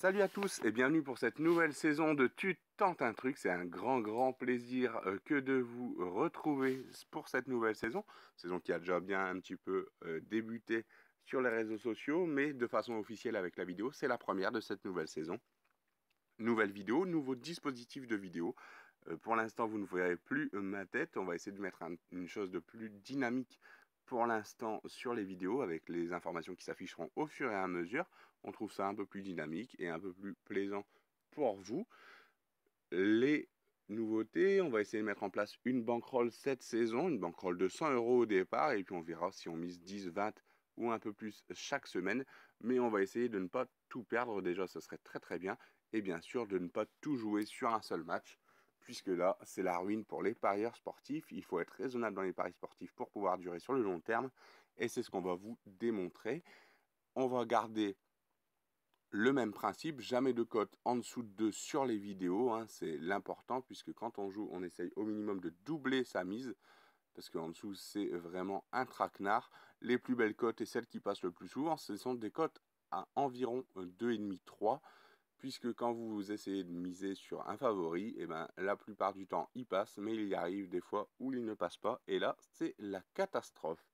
Salut à tous et bienvenue pour cette nouvelle saison de Tu tentes un truc. C'est un grand plaisir que de vous retrouver pour cette nouvelle saison. Saison qui a déjà bien un petit peu débuté sur les réseaux sociaux, mais de façon officielle avec la vidéo. C'est la première de cette nouvelle saison. Nouvelle vidéo, nouveau dispositif de vidéo. Pour l'instant, vous ne verrez plus ma tête. On va essayer de mettre une chose de plus dynamique pour l'instant sur les vidéos avec les informations qui s'afficheront au fur et à mesure. On trouve ça un peu plus dynamique et un peu plus plaisant pour vous. Les nouveautés, on va essayer de mettre en place une bankroll cette saison, une bankroll de 100 € au départ, et puis on verra si on mise 10, 20 ou un peu plus chaque semaine. Mais on va essayer de ne pas tout perdre, déjà ce serait très bien, et bien sûr de ne pas tout jouer sur un seul match, puisque là c'est la ruine pour les parieurs sportifs. Il faut être raisonnable dans les paris sportifs pour pouvoir durer sur le long terme, et c'est ce qu'on va vous démontrer. On va garder le même principe, jamais de cote en dessous de 2 sur les vidéos, hein, c'est l'important puisque quand on joue, on essaye au minimum de doubler sa mise parce qu'en dessous c'est vraiment un traquenard. Les plus belles cotes et celles qui passent le plus souvent, ce sont des cotes à environ 2,5-3 puisque quand vous essayez de miser sur un favori, eh ben, la plupart du temps il passe, mais il y arrive des fois où il ne passe pas et là c'est la catastrophe.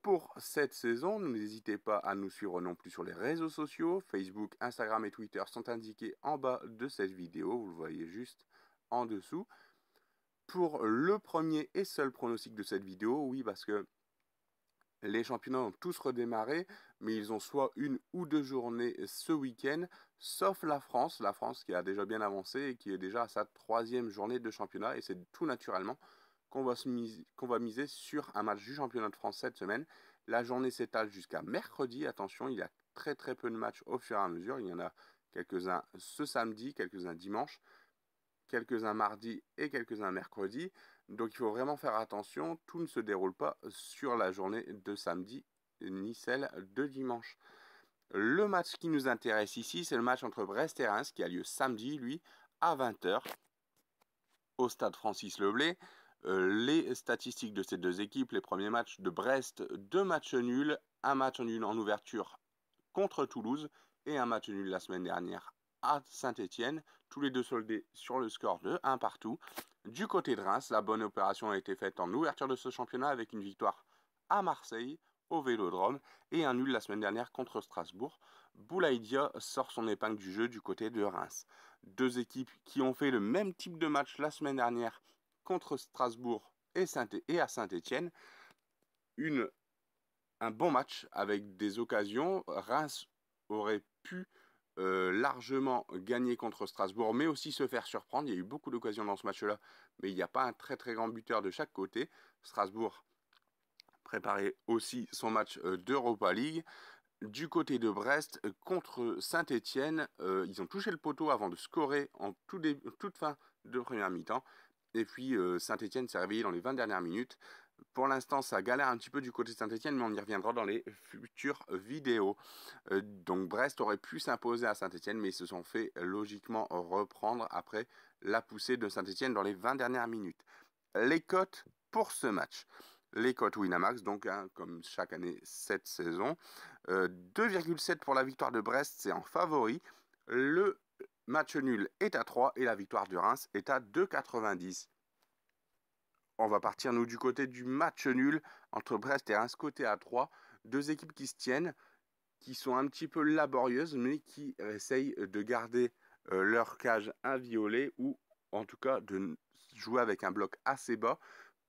Pour cette saison, n'hésitez pas à nous suivre non plus sur les réseaux sociaux. Facebook, Instagram et Twitter sont indiqués en bas de cette vidéo. Vous le voyez juste en dessous. Pour le premier et seul pronostic de cette vidéo, oui, parce que les championnats ont tous redémarré, mais ils ont soit une ou deux journées ce week-end, sauf la France. La France qui a déjà bien avancé et qui est déjà à sa troisième journée de championnat. Et c'est tout naturellement qu'on va miser sur un match du championnat de France cette semaine. La journée s'étale jusqu'à mercredi. Attention, il y a très peu de matchs au fur et à mesure. Il y en a quelques-uns ce samedi, quelques-uns dimanche, quelques-uns mardi et quelques-uns mercredi. Donc il faut vraiment faire attention. Tout ne se déroule pas sur la journée de samedi ni celle de dimanche. Le match qui nous intéresse ici, c'est le match entre Brest et Reims qui a lieu samedi, lui, à 20 h au stade Francis Leblay. Les statistiques de ces deux équipes, les premiers matchs de Brest, 2 matchs nuls, un match nul en ouverture contre Toulouse et un match nul la semaine dernière à Saint-Étienne, tous les deux soldés sur le score de 1 partout. Du côté de Reims, la bonne opération a été faite en ouverture de ce championnat avec une victoire à Marseille, au Vélodrome, et un nul la semaine dernière contre Strasbourg. Boulaïdia sort son épingle du jeu du côté de Reims. Deux équipes qui ont fait le même type de match la semaine dernière contre Strasbourg et à Saint-Étienne. Un bon match avec des occasions. Reims aurait pu largement gagner contre Strasbourg, mais aussi se faire surprendre. Il y a eu beaucoup d'occasions dans ce match-là, mais il n'y a pas un très grand buteur de chaque côté. Strasbourg préparait aussi son match d'Europa League. Du côté de Brest, contre Saint-Étienne, ils ont touché le poteau avant de scorer en toute fin de première mi-temps. Et puis Saint-Étienne s'est réveillé dans les 20 dernières minutes. Pour l'instant, ça galère un petit peu du côté de Saint-Étienne, mais on y reviendra dans les futures vidéos. Donc Brest aurait pu s'imposer à Saint-Étienne, mais ils se sont fait logiquement reprendre après la poussée de Saint-Étienne dans les 20 dernières minutes. Les cotes pour ce match. Les cotes Winamax, donc comme chaque année cette saison. 2,7 pour la victoire de Brest, c'est en favori. Le match nul est à 3 et la victoire de Reims est à 2,90. On va partir, nous, du côté du match nul entre Brest et Reims, côté à 3. Deux équipes qui se tiennent, qui sont un petit peu laborieuses, mais qui essayent de garder leur cage inviolée ou en tout cas de jouer avec un bloc assez bas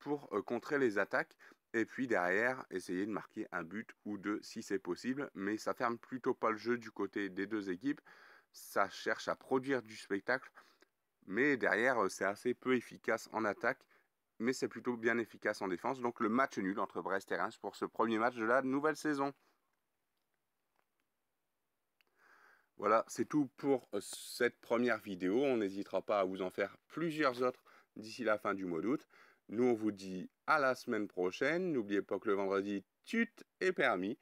pour contrer les attaques. Et puis derrière, essayer de marquer un but ou deux si c'est possible. Mais ça ferme plutôt pas le jeu du côté des deux équipes. Ça cherche à produire du spectacle. Mais derrière, c'est assez peu efficace en attaque. Mais c'est plutôt bien efficace en défense. Donc le match nul entre Brest et Reims pour ce premier match de la nouvelle saison. Voilà, c'est tout pour cette première vidéo. On n'hésitera pas à vous en faire plusieurs autres d'ici la fin du mois d'août. Nous, on vous dit à la semaine prochaine. N'oubliez pas que le vendredi, tut est permis.